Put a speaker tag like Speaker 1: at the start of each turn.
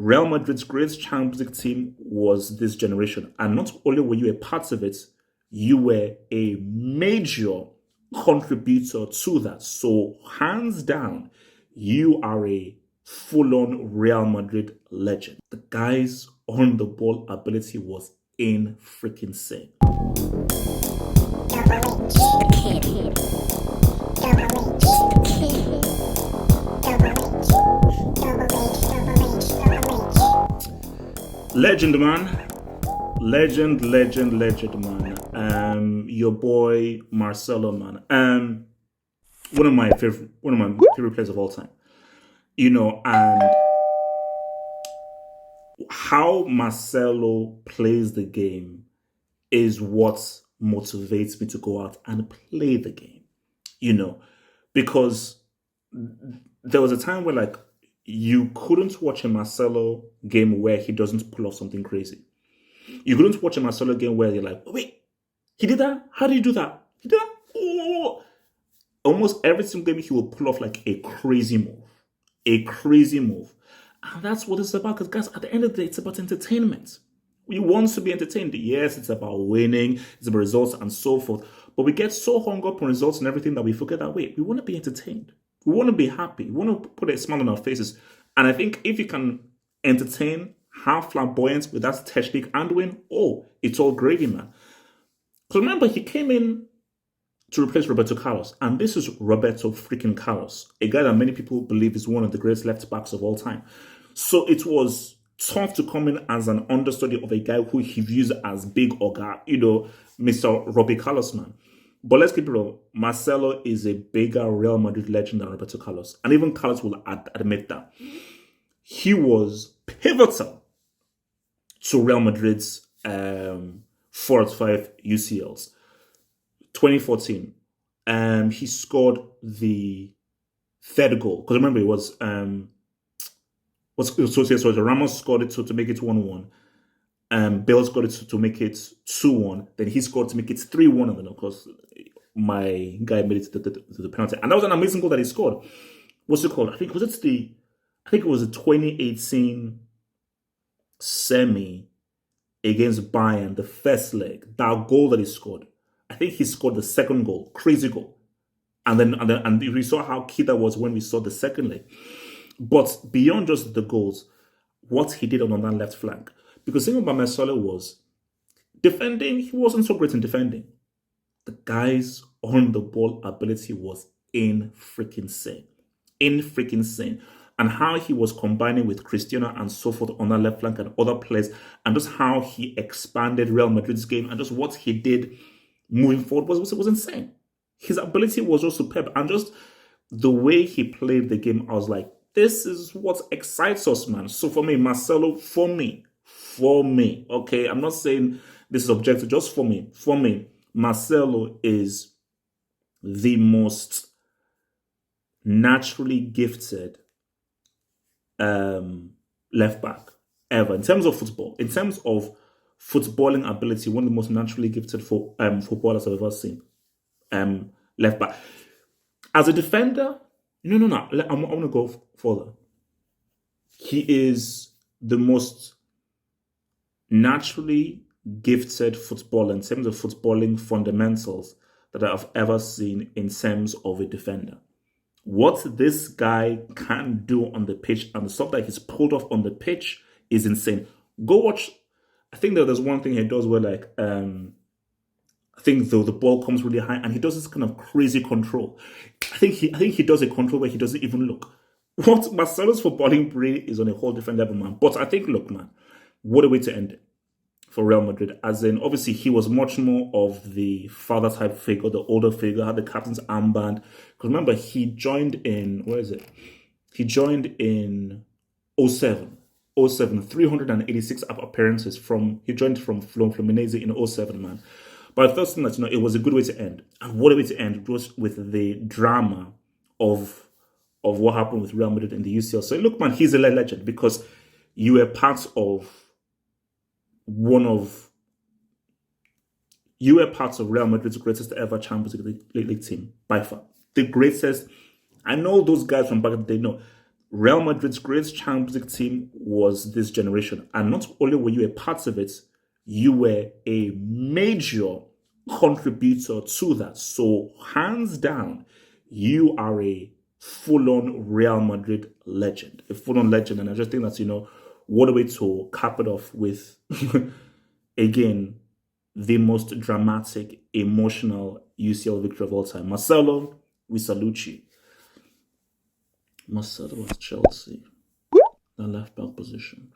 Speaker 1: Real Madrid's greatest Champions League team was this generation. And not only were you a part of it, you were a major contributor to that. So, hands down, you are a full-on Real Madrid legend. The guy's on-the-ball ability was in freaking insane. Legend, man. Legend, man. Your boy Marcelo, man. One of my favorite players of all time. You know, and how Marcelo plays the game is what motivates me to go out and play the game. You know, because there was a time where like you couldn't watch a Marcelo game where he doesn't pull off something crazy. You couldn't watch a Marcelo game where you're like, oh, wait, he did that? How did he do that? He did that? Oh. Almost every single game he will pull off like a crazy move. A crazy move. And that's what it's about. Because guys, at the end of the day, it's about entertainment. We want to be entertained. Yes, it's about winning, it's about results and so forth. But we get so hung up on results and everything that we forget that, wait, we want to be entertained. We want to be happy. We want to put a smile on our faces. And I think if you can entertain, have flamboyance with that technique and win, oh, it's all gravy, man. Because remember, he came in to replace Roberto Carlos. And this is Roberto freaking Carlos, a guy that many people believe is one of the greatest left backs of all time. So it was tough to come in as an understudy of a guy who he views as big Oga, you know, Mr. Robbie Carlos, man. But let's keep it real. Marcelo is a bigger Real Madrid legend than Roberto Carlos. And even Carlos will admit that. He was pivotal to Real Madrid's 4 out of 5 UCLs. 2014, he scored the third goal. Because remember, it was Ramos scored it to make it 1-1. Bale scored it to make it 2-1. Then he scored to make it 3-1. And then, of course, my guy made it to the penalty. And that was an amazing goal that he scored. What's it called? I think it was the 2018 semi against Bayern, the first leg. That goal that he scored. I think he scored the second goal. Crazy goal. And we saw how key that was when we saw the second leg. But beyond just the goals, what he did on that left flank. Because the thing about Marcelo was, defending, he wasn't so great in defending. The guy's on-the-ball ability was in freaking insane. And how he was combining with Cristiano and so forth on that left flank and other players, and just how he expanded Real Madrid's game, and just what he did moving forward was insane. His ability was just superb. And just the way he played the game, I was like, this is what excites us, man. So for me, Marcelo, for me, okay? I'm not saying this is objective, just for me, Marcelo is the most naturally gifted left back ever in terms of football. In terms of footballing ability, one of the most naturally gifted footballers I've ever seen. Left back. As a defender, no. I want to go further. He is the most naturally gifted footballer in terms of footballing fundamentals that I've ever seen in terms of a defender. What this guy can do on the pitch and the stuff that he's pulled off on the pitch is insane. Go watch. I think that there's one thing he does where like I think though the ball comes really high and he does this kind of crazy control. I think he does a control where he doesn't even look. What Marcelo's footballing brain is on a whole different level, man. But I think, look, man, what a way to end it for Real Madrid. As in, obviously, he was much more of the father type figure, the older figure, had the captain's armband. Because remember, he joined in, He joined in 07, 386 appearances he joined from Fluminense in 07, man. But I thought that, it was a good way to end. And what a way to end was with the drama of what happened with Real Madrid in the UCL. So look, man, he's a legend because you were part of Real Madrid's greatest ever Champions League team, by far. The greatest. I know those guys from back in the day know Real Madrid's greatest Champions League team was this generation. And not only were you a part of it, you were a major contributor to that. So, hands down, you are a full-on Real Madrid legend. A full-on legend. And I just think that's, what a way to cap it off with, again, the most dramatic, emotional UCL victory of all time. Marcelo, we salute you. Marcelo was Chelsea, the left back position.